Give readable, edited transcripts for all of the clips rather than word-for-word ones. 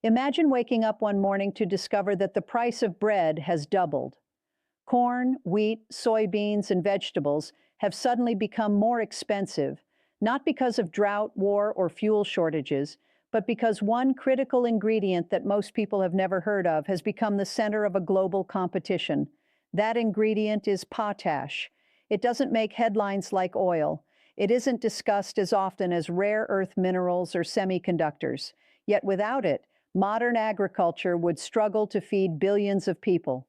Imagine waking up one morning to discover that the price of bread has doubled. Corn, wheat, soybeans, and vegetables have suddenly become more expensive, not because of drought, war, or fuel shortages, but because one critical ingredient that most people have never heard of has become the center of a global competition. That ingredient is potash. It doesn't make headlines like oil. It isn't discussed as often as rare earth minerals or semiconductors. Yet without it, modern agriculture would struggle to feed billions of people.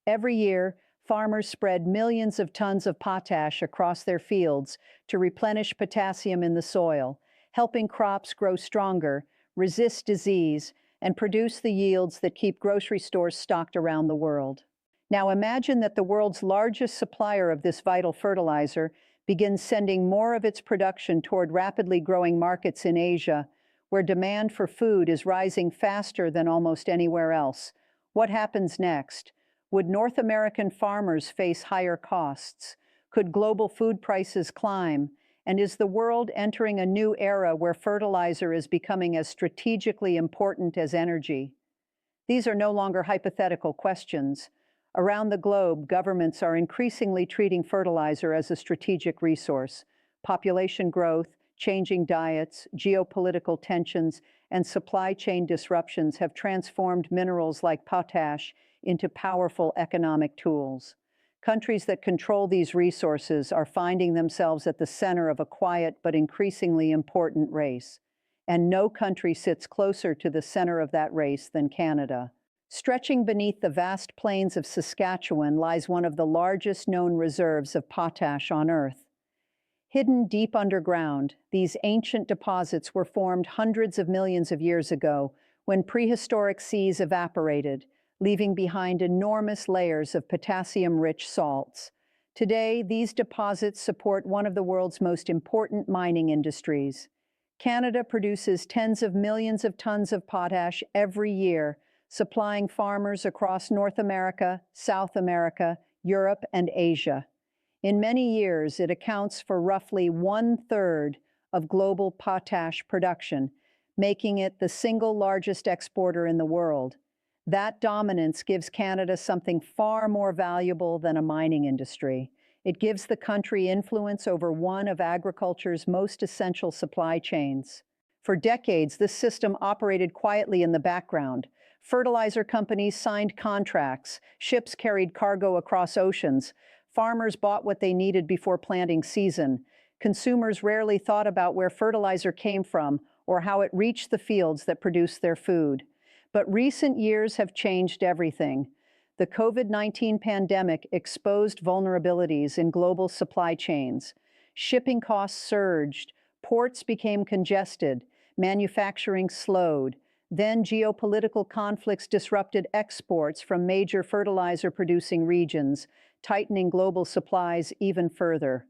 Every year, farmers spread millions of tons of potash across their fields to replenish potassium in the soil, helping crops grow stronger, resist disease, and produce the yields that keep grocery stores stocked around the world. Now imagine that the world's largest supplier of this vital fertilizer begins sending more of its production toward rapidly growing markets in Asia, where demand for food is rising faster than almost anywhere else. What happens next? Would North American farmers face higher costs? Could global food prices climb? And is the world entering a new era where fertilizer is becoming as strategically important as energy? These are no longer hypothetical questions. Around the globe, governments are increasingly treating fertilizer as a strategic resource. Population growth, changing diets, geopolitical tensions, and supply chain disruptions have transformed minerals like potash into powerful economic tools. Countries that control these resources are finding themselves at the center of a quiet but increasingly important race. And no country sits closer to the center of that race than Canada. Stretching beneath the vast plains of Saskatchewan lies one of the largest known reserves of potash on Earth. Hidden deep underground, these ancient deposits were formed hundreds of millions of years ago when prehistoric seas evaporated, leaving behind enormous layers of potassium-rich salts. Today, these deposits support one of the world's most important mining industries. Canada produces tens of millions of tons of potash every year, supplying farmers across North America, South America, Europe, and Asia. In many years, it accounts for roughly 1/3 of global potash production, making it the single largest exporter in the world. That dominance gives Canada something far more valuable than a mining industry. It gives the country influence over one of agriculture's most essential supply chains. For decades, this system operated quietly in the background. Fertilizer companies signed contracts, ships carried cargo across oceans, farmers bought what they needed before planting season. Consumers rarely thought about where fertilizer came from or how it reached the fields that produced their food. But recent years have changed everything. The COVID-19 pandemic exposed vulnerabilities in global supply chains. Shipping costs surged, ports became congested, manufacturing slowed. Then geopolitical conflicts disrupted exports from major fertilizer-producing regions, tightening global supplies even further.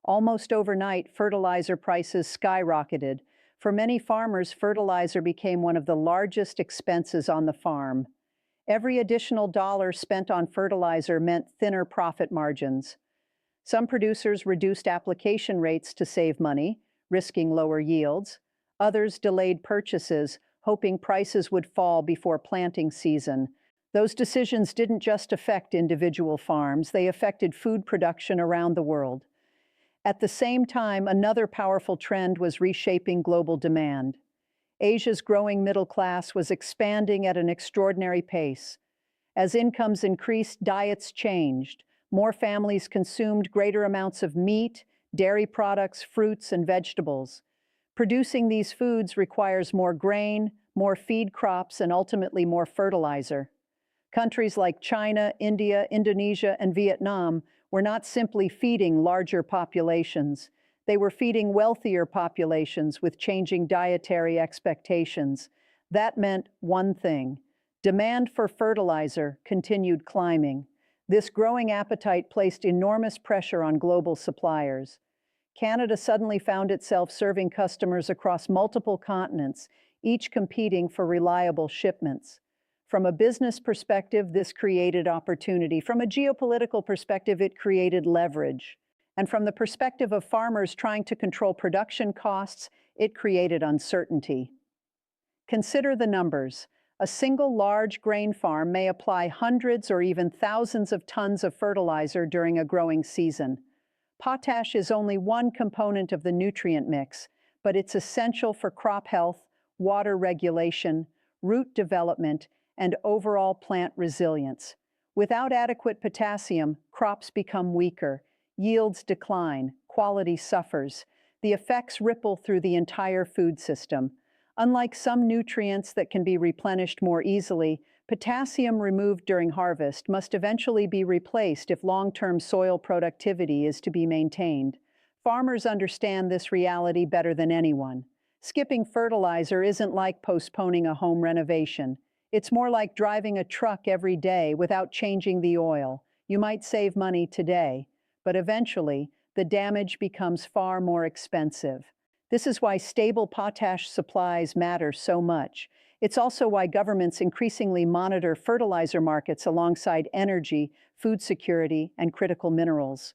Almost overnight, fertilizer prices skyrocketed. For many farmers, fertilizer became one of the largest expenses on the farm. Every additional dollar spent on fertilizer meant thinner profit margins. Some producers reduced application rates to save money, risking lower yields. Others delayed purchases, hoping prices would fall before planting season. Those decisions didn't just affect individual farms, they affected food production around the world. At the same time, another powerful trend was reshaping global demand. Asia's growing middle class was expanding at an extraordinary pace. As incomes increased, diets changed. More families consumed greater amounts of meat, dairy products, fruits, and vegetables. Producing these foods requires more grain, more feed crops, and ultimately more fertilizer. Countries like China, India, Indonesia, and Vietnam were not simply feeding larger populations. They were feeding wealthier populations with changing dietary expectations. That meant one thing: demand for fertilizer continued climbing. This growing appetite placed enormous pressure on global suppliers. Canada suddenly found itself serving customers across multiple continents, each competing for reliable shipments. From a business perspective, this created opportunity. From a geopolitical perspective, it created leverage. And from the perspective of farmers trying to control production costs, it created uncertainty. Consider the numbers. A single large grain farm may apply hundreds or even thousands of tons of fertilizer during a growing season. Potash is only one component of the nutrient mix, but it's essential for crop health, water regulation, root development, and overall plant resilience. Without adequate potassium, crops become weaker, yields decline, quality suffers. The effects ripple through the entire food system. Unlike some nutrients that can be replenished more easily, potassium removed during harvest must eventually be replaced if long-term soil productivity is to be maintained. Farmers understand this reality better than anyone. Skipping fertilizer isn't like postponing a home renovation. It's more like driving a truck every day without changing the oil. You might save money today, but eventually, the damage becomes far more expensive. This is why stable potash supplies matter so much. It's also why governments increasingly monitor fertilizer markets alongside energy, food security, and critical minerals.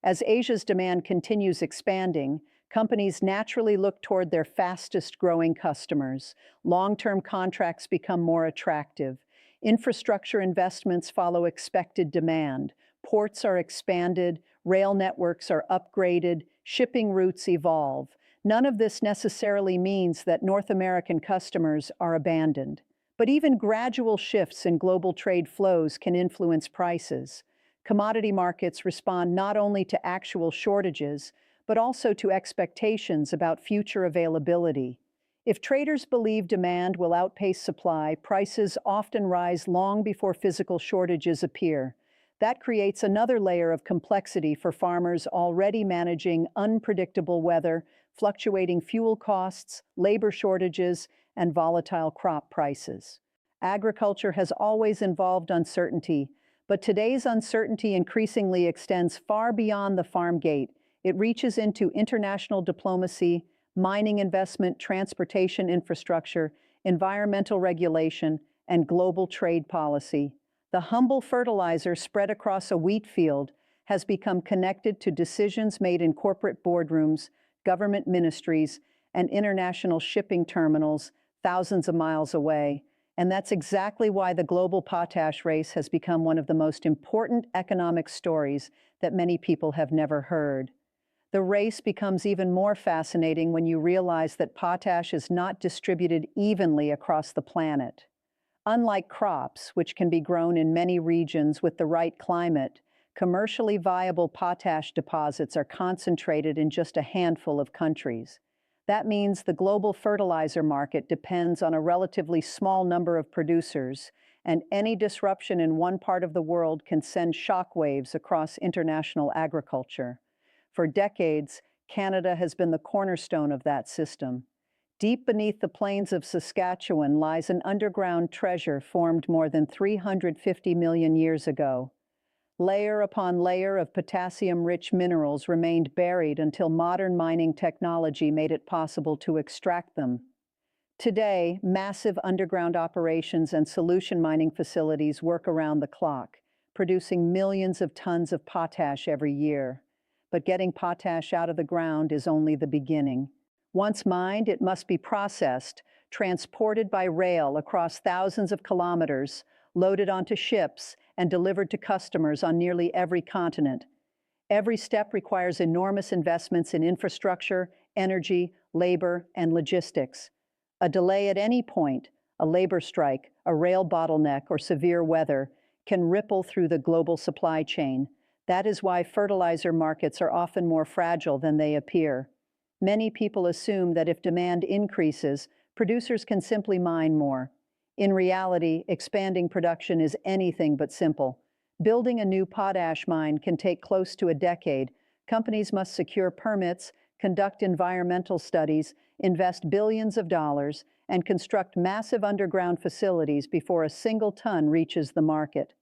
As Asia's demand continues expanding, companies naturally look toward their fastest-growing customers. Long-term contracts become more attractive. Infrastructure investments follow expected demand. Ports are expanded, rail networks are upgraded, shipping routes evolve. None of this necessarily means that North American customers are abandoned. But even gradual shifts in global trade flows can influence prices. Commodity markets respond not only to actual shortages, but also to expectations about future availability. If traders believe demand will outpace supply, prices often rise long before physical shortages appear. That creates another layer of complexity for farmers already managing unpredictable weather, fluctuating fuel costs, labor shortages, and volatile crop prices. Agriculture has always involved uncertainty, but today's uncertainty increasingly extends far beyond the farm gate. It reaches into international diplomacy, mining investment, transportation infrastructure, environmental regulation, and global trade policy. The humble fertilizer spread across a wheat field has become connected to decisions made in corporate boardrooms, government ministries, and international shipping terminals thousands of miles away. And that's exactly why the global potash race has become one of the most important economic stories that many people have never heard. The race becomes even more fascinating when you realize that potash is not distributed evenly across the planet. Unlike crops, which can be grown in many regions with the right climate, commercially viable potash deposits are concentrated in just a handful of countries. That means the global fertilizer market depends on a relatively small number of producers, and any disruption in one part of the world can send shockwaves across international agriculture. For decades, Canada has been the cornerstone of that system. Deep beneath the plains of Saskatchewan lies an underground treasure formed more than 350 million years ago. Layer upon layer of potassium-rich minerals remained buried until modern mining technology made it possible to extract them. Today, massive underground operations and solution mining facilities work around the clock, producing millions of tons of potash every year. But getting potash out of the ground is only the beginning. Once mined, it must be processed, transported by rail across thousands of kilometers, loaded onto ships, and delivered to customers on nearly every continent. Every step requires enormous investments in infrastructure, energy, labor, and logistics. A delay at any point, a labor strike, a rail bottleneck, or severe weather, can ripple through the global supply chain. That is why fertilizer markets are often more fragile than they appear. Many people assume that if demand increases, producers can simply mine more. In reality, expanding production is anything but simple. Building a new potash mine can take close to a decade. Companies must secure permits, conduct environmental studies, invest billions of dollars, and construct massive underground facilities before a single ton reaches the market.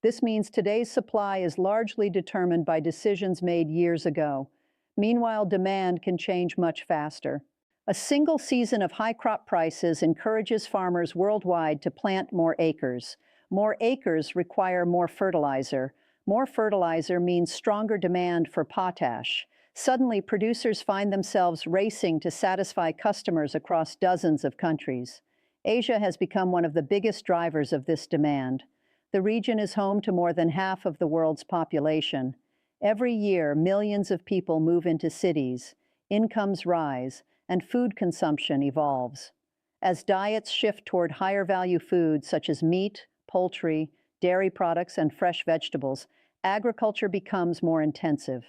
This means today's supply is largely determined by decisions made years ago. Meanwhile, demand can change much faster. A single season of high crop prices encourages farmers worldwide to plant more acres. More acres require more fertilizer. More fertilizer means stronger demand for potash. Suddenly, producers find themselves racing to satisfy customers across dozens of countries. Asia has become one of the biggest drivers of this demand. The region is home to more than half of the world's population. Every year, millions of people move into cities, incomes rise, and food consumption evolves. As diets shift toward higher value foods such as meat, poultry, dairy products, and fresh vegetables, agriculture becomes more intensive.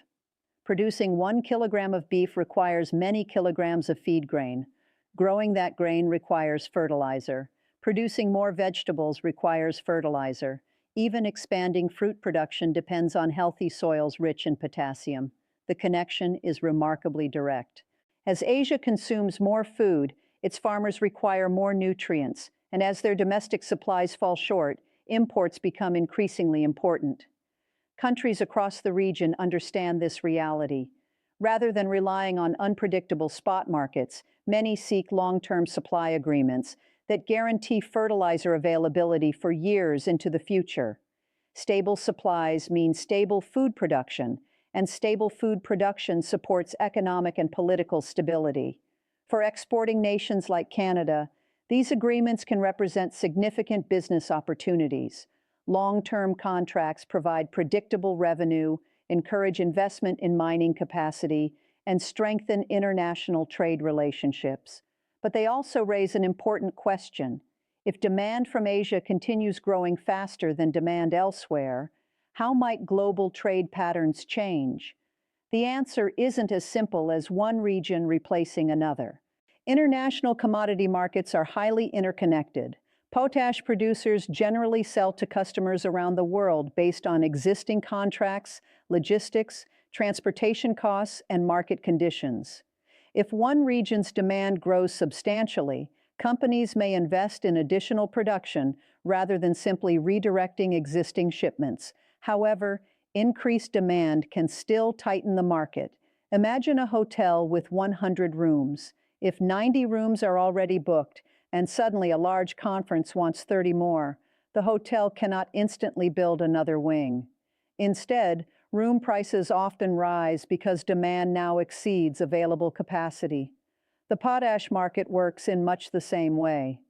Producing 1 kilogram of beef requires many kilograms of feed grain. Growing that grain requires fertilizer. Producing more vegetables requires fertilizer. Even expanding fruit production depends on healthy soils rich in potassium. The connection is remarkably direct. As Asia consumes more food, its farmers require more nutrients, and as their domestic supplies fall short, imports become increasingly important. Countries across the region understand this reality. Rather than relying on unpredictable spot markets, many seek long-term supply agreements that guarantee fertilizer availability for years into the future. Stable supplies mean stable food production, and stable food production supports economic and political stability. For exporting nations like Canada, these agreements can represent significant business opportunities. Long-term contracts provide predictable revenue, encourage investment in mining capacity, and strengthen international trade relationships. But they also raise an important question. If demand from Asia continues growing faster than demand elsewhere, how might global trade patterns change? The answer isn't as simple as one region replacing another. International commodity markets are highly interconnected. Potash producers generally sell to customers around the world based on existing contracts, logistics, transportation costs, and market conditions. If one region's demand grows substantially, companies may invest in additional production rather than simply redirecting existing shipments. However, increased demand can still tighten the market. Imagine a hotel with 100 rooms. If 90 rooms are already booked, and suddenly a large conference wants 30 more, the hotel cannot instantly build another wing. Instead, room prices often rise because demand now exceeds available capacity. The potash market works in much the same way.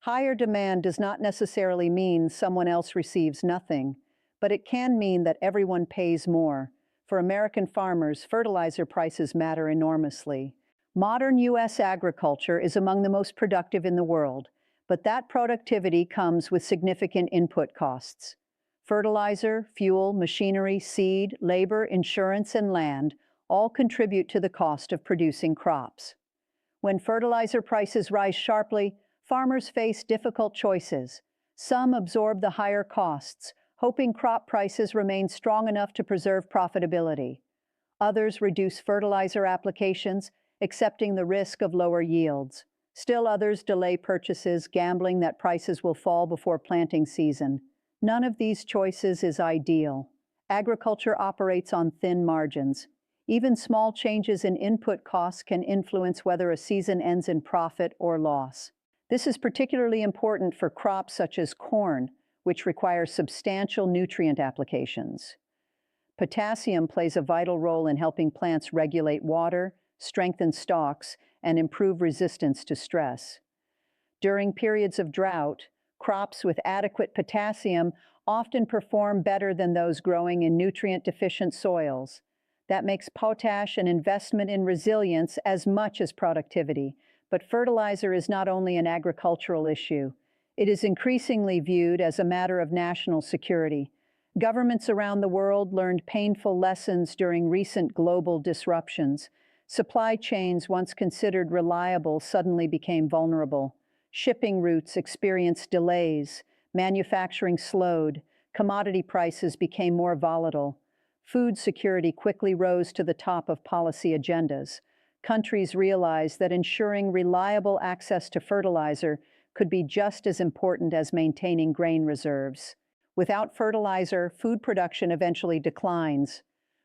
Higher demand does not necessarily mean someone else receives nothing, but it can mean that everyone pays more. For American farmers, fertilizer prices matter enormously. Modern U.S. agriculture is among the most productive in the world, but that productivity comes with significant input costs. Fertilizer, fuel, machinery, seed, labor, insurance, and land all contribute to the cost of producing crops. When fertilizer prices rise sharply, farmers face difficult choices. Some absorb the higher costs, hoping crop prices remain strong enough to preserve profitability. Others reduce fertilizer applications, accepting the risk of lower yields. Still others delay purchases, gambling that prices will fall before planting season. None of these choices is ideal. Agriculture operates on thin margins. Even small changes in input costs can influence whether a season ends in profit or loss. This is particularly important for crops such as corn, which require substantial nutrient applications. Potassium plays a vital role in helping plants regulate water, strengthen stalks, and improve resistance to stress. During periods of drought, crops with adequate potassium often perform better than those growing in nutrient-deficient soils. That makes potash an investment in resilience as much as productivity. But fertilizer is not only an agricultural issue. It is increasingly viewed as a matter of national security. Governments around the world learned painful lessons during recent global disruptions. Supply chains once considered reliable suddenly became vulnerable. Shipping routes experienced delays, manufacturing slowed, commodity prices became more volatile. Food security quickly rose to the top of policy agendas. Countries realized that ensuring reliable access to fertilizer could be just as important as maintaining grain reserves. Without fertilizer, food production eventually declines.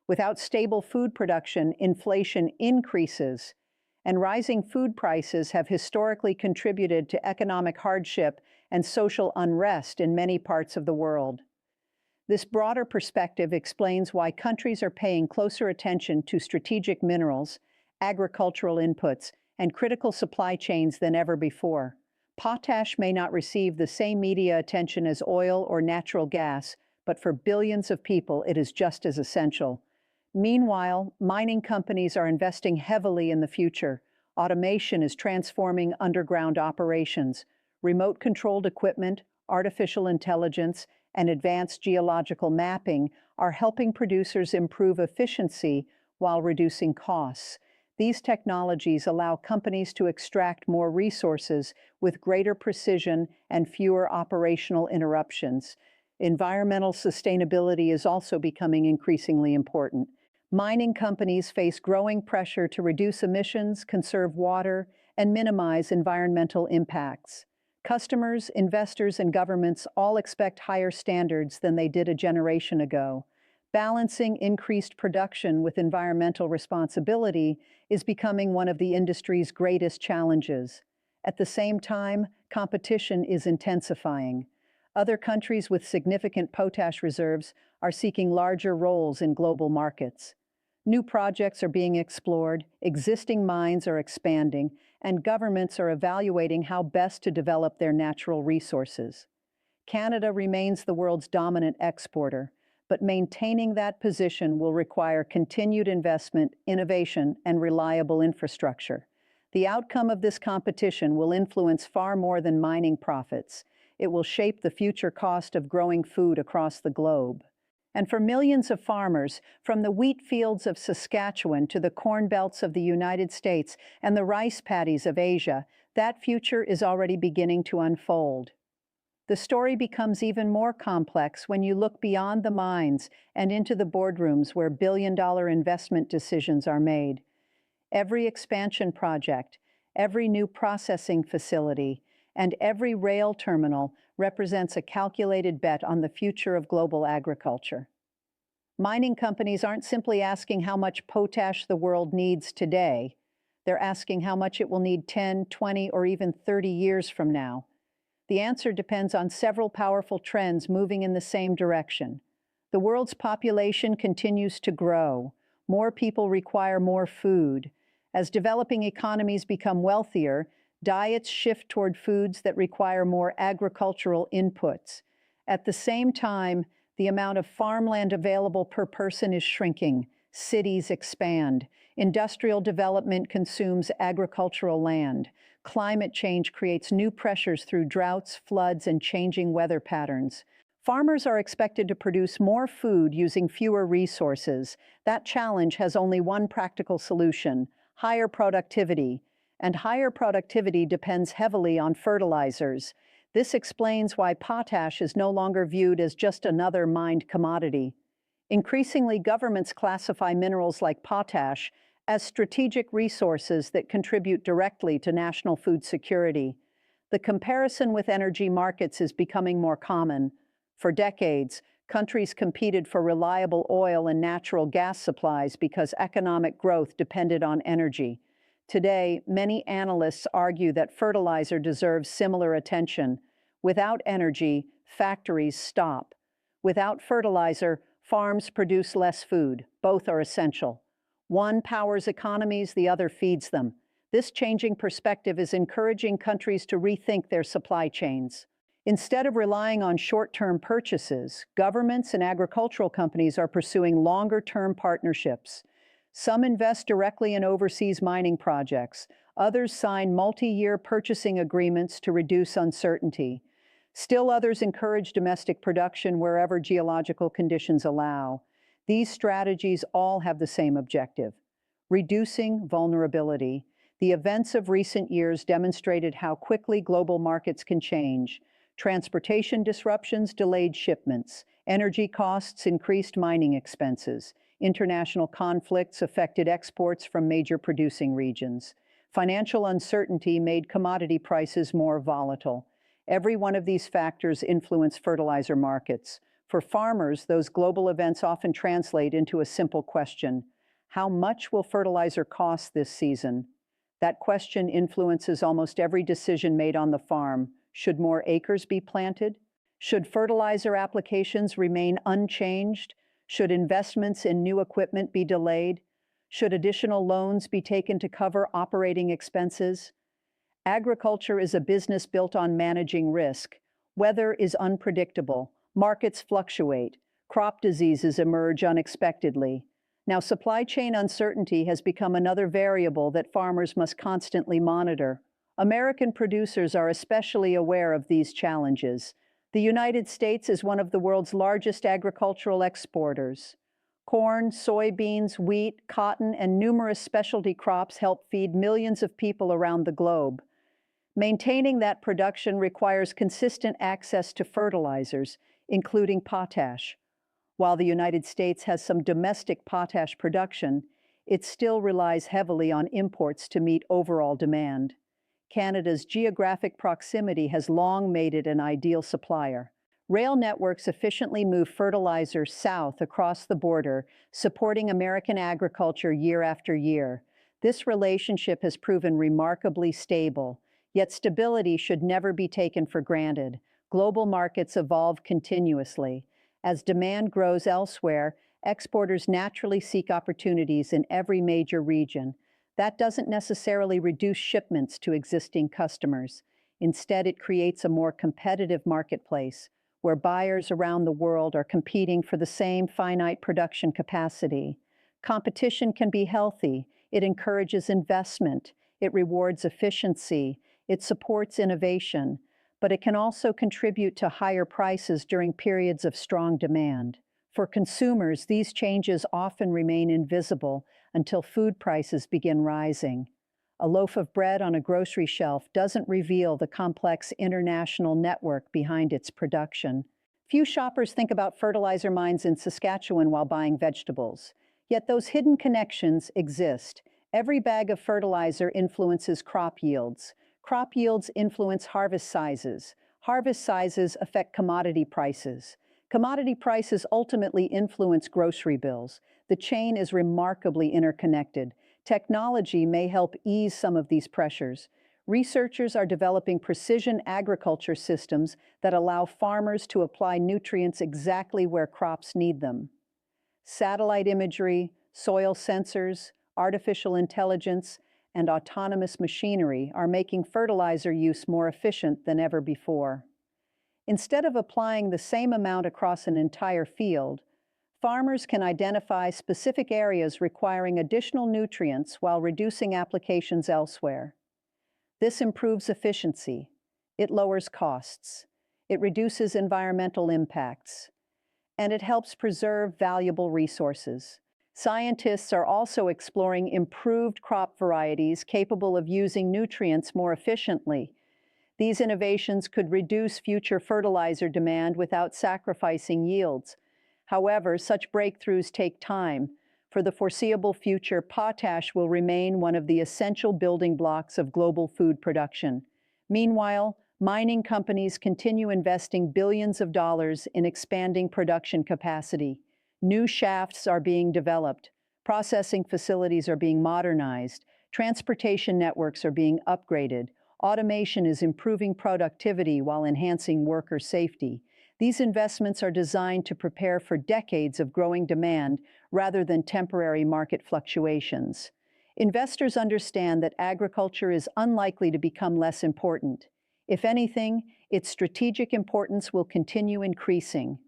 Without stable food production, inflation increases, and rising food prices have historically contributed to economic hardship and social unrest in many parts of the world. This broader perspective explains why countries are paying closer attention to strategic minerals, agricultural inputs, and critical supply chains than ever before. Potash may not receive the same media attention as oil or natural gas, but for billions of people, it is just as essential. Meanwhile, mining companies are investing heavily in the future. Automation is transforming underground operations. Remote-controlled equipment, artificial intelligence, and advanced geological mapping are helping producers improve efficiency while reducing costs. These technologies allow companies to extract more resources with greater precision and fewer operational interruptions. Environmental sustainability is also becoming increasingly important. Mining companies face growing pressure to reduce emissions, conserve water, and minimize environmental impacts. Customers, investors, and governments all expect higher standards than they did a generation ago. Balancing increased production with environmental responsibility is becoming one of the industry's greatest challenges. At the same time, competition is intensifying. Other countries with significant potash reserves are seeking larger roles in global markets. New projects are being explored, existing mines are expanding, and governments are evaluating how best to develop their natural resources. Canada remains the world's dominant exporter, but maintaining that position will require continued investment, innovation, and reliable infrastructure. The outcome of this competition will influence far more than mining profits. It will shape the future cost of growing food across the globe. And for millions of farmers, from the wheat fields of Saskatchewan to the corn belts of the United States and the rice paddies of Asia, that future is already beginning to unfold. The story becomes even more complex when you look beyond the mines and into the boardrooms where billion-dollar investment decisions are made. Every expansion project, every new processing facility, and every rail terminal represents a calculated bet on the future of global agriculture. Mining companies aren't simply asking how much potash the world needs today. They're asking how much it will need 10, 20, or even 30 years from now. The answer depends on several powerful trends moving in the same direction. The world's population continues to grow. More people require more food. As developing economies become wealthier, diets shift toward foods that require more agricultural inputs. At the same time, the amount of farmland available per person is shrinking. Cities expand. Industrial development consumes agricultural land. Climate change creates new pressures through droughts, floods, and changing weather patterns. Farmers are expected to produce more food using fewer resources. That challenge has only one practical solution: higher productivity. And higher productivity depends heavily on fertilizers. This explains why potash is no longer viewed as just another mined commodity. Increasingly, governments classify minerals like potash as strategic resources that contribute directly to national food security. The comparison with energy markets is becoming more common. For decades, countries competed for reliable oil and natural gas supplies because economic growth depended on energy. Today, many analysts argue that fertilizer deserves similar attention. Without energy, factories stop. Without fertilizer, farms produce less food. Both are essential. One powers economies, the other feeds them. This changing perspective is encouraging countries to rethink their supply chains. Instead of relying on short-term purchases, governments and agricultural companies are pursuing longer-term partnerships. Some invest directly in overseas mining projects. Others sign multi-year purchasing agreements to reduce uncertainty. Still others encourage domestic production wherever geological conditions allow. These strategies all have the same objective: reducing vulnerability. The events of recent years demonstrated how quickly global markets can change. Transportation disruptions delayed shipments. Energy costs increased mining expenses. International conflicts affected exports from major producing regions. Financial uncertainty made commodity prices more volatile. Every one of these factors influenced fertilizer markets. For farmers, those global events often translate into a simple question: how much will fertilizer cost this season? That question influences almost every decision made on the farm. Should more acres be planted? Should fertilizer applications remain unchanged? Should investments in new equipment be delayed? Should additional loans be taken to cover operating expenses? Agriculture is a business built on managing risk. Weather is unpredictable. Markets fluctuate. Crop diseases emerge unexpectedly. Now, supply chain uncertainty has become another variable that farmers must constantly monitor. American producers are especially aware of these challenges. The United States is one of the world's largest agricultural exporters. Corn, soybeans, wheat, cotton, and numerous specialty crops help feed millions of people around the globe. Maintaining that production requires consistent access to fertilizers, including potash. While the United States has some domestic potash production, it still relies heavily on imports to meet overall demand. Canada's geographic proximity has long made it an ideal supplier. Rail networks efficiently move fertilizer south across the border, supporting American agriculture year after year. This relationship has proven remarkably stable, yet stability should never be taken for granted. Global markets evolve continuously. As demand grows elsewhere, exporters naturally seek opportunities in every major region. That doesn't necessarily reduce shipments to existing customers. Instead, it creates a more competitive marketplace where buyers around the world are competing for the same finite production capacity. Competition can be healthy. It encourages investment. It rewards efficiency. It supports innovation. But it can also contribute to higher prices during periods of strong demand. For consumers, these changes often remain invisible until food prices begin rising. A loaf of bread on a grocery shelf doesn't reveal the complex international network behind its production. Few shoppers think about fertilizer mines in Saskatchewan while buying vegetables. Yet those hidden connections exist. Every bag of fertilizer influences crop yields. Crop yields influence harvest sizes. Harvest sizes affect commodity prices. Commodity prices ultimately influence grocery bills. The chain is remarkably interconnected. Technology may help ease some of these pressures. Researchers are developing precision agriculture systems that allow farmers to apply nutrients exactly where crops need them. Satellite imagery, soil sensors, artificial intelligence, and autonomous machinery are making fertilizer use more efficient than ever before. Instead of applying the same amount across an entire field, farmers can identify specific areas requiring additional nutrients while reducing applications elsewhere. This improves efficiency. It lowers costs. It reduces environmental impacts. And it helps preserve valuable resources. Scientists are also exploring improved crop varieties capable of using nutrients more efficiently. These innovations could reduce future fertilizer demand without sacrificing yields. However, such breakthroughs take time. For the foreseeable future, potash will remain one of the essential building blocks of global food production. Meanwhile, mining companies continue investing billions of dollars in expanding production capacity. New shafts are being developed, processing facilities are being modernized, transportation networks are being upgraded, automation is improving productivity while enhancing worker safety. These investments are designed to prepare for decades of growing demand rather than temporary market fluctuations. Investors understand that agriculture is unlikely to become less important. If anything, its strategic importance will continue increasing.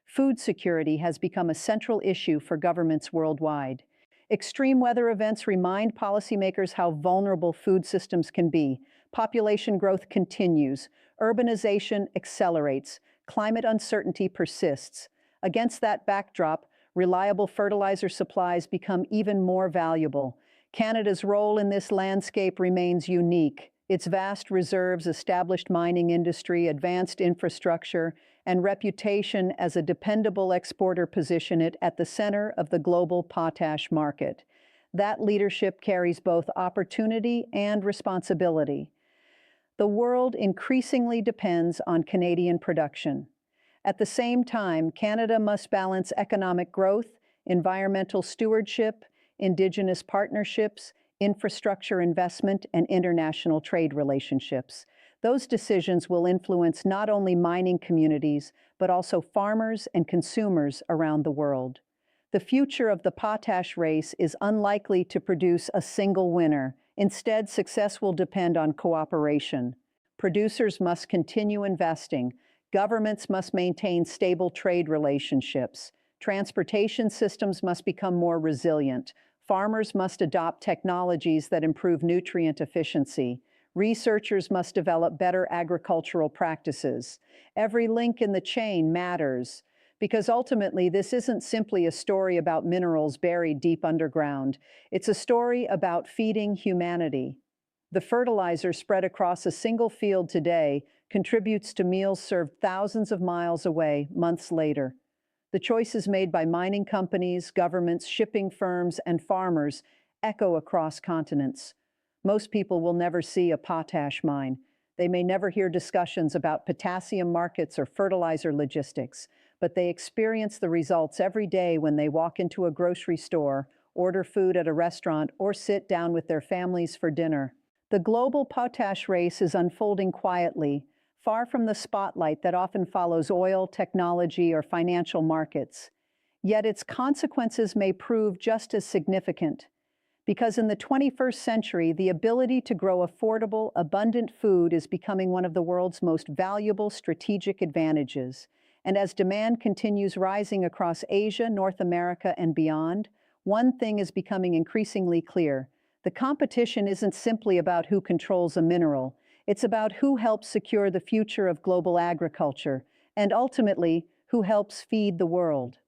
Food security has become a central issue for governments worldwide. Extreme weather events remind policymakers how vulnerable food systems can be. Population growth continues. Urbanization accelerates. Climate uncertainty persists. Against that backdrop, reliable fertilizer supplies become even more valuable. Canada's role in this landscape remains unique. Its vast reserves, established mining industry, advanced infrastructure, and reputation as a dependable exporter position it at the center of the global potash market. That leadership carries both opportunity and responsibility. The world increasingly depends on Canadian production. At the same time, Canada must balance economic growth, environmental stewardship, Indigenous partnerships, infrastructure investment, and international trade relationships. Those decisions will influence not only mining communities, but also farmers and consumers around the world. The future of the potash race is unlikely to produce a single winner. Instead, success will depend on cooperation. Producers must continue investing. Governments must maintain stable trade relationships. Transportation systems must become more resilient. Farmers must adopt technologies that improve nutrient efficiency. Researchers must develop better agricultural practices. Every link in the chain matters, because ultimately this isn't simply a story about minerals buried deep underground. It's a story about feeding humanity. The fertilizer spread across a single field today contributes to meals served thousands of miles away months later. The choices made by mining companies, governments, shipping firms, and farmers echo across continents. Most people will never see a potash mine. They may never hear discussions about potassium markets or fertilizer logistics, but they experience the results every day when they walk into a grocery store, order food at a restaurant, or sit down with their families for dinner. The global potash race is unfolding quietly, far from the spotlight that often follows oil, technology, or financial markets. Yet its consequences may prove just as significant. Because in the 21st century, the ability to grow affordable, abundant food is becoming one of the world's most valuable strategic advantages. And as demand continues rising across Asia, North America, and beyond, one thing is becoming increasingly clear. The competition isn't simply about who controls a mineral. It's about who helps secure the future of global agriculture, and ultimately, who helps feed the world.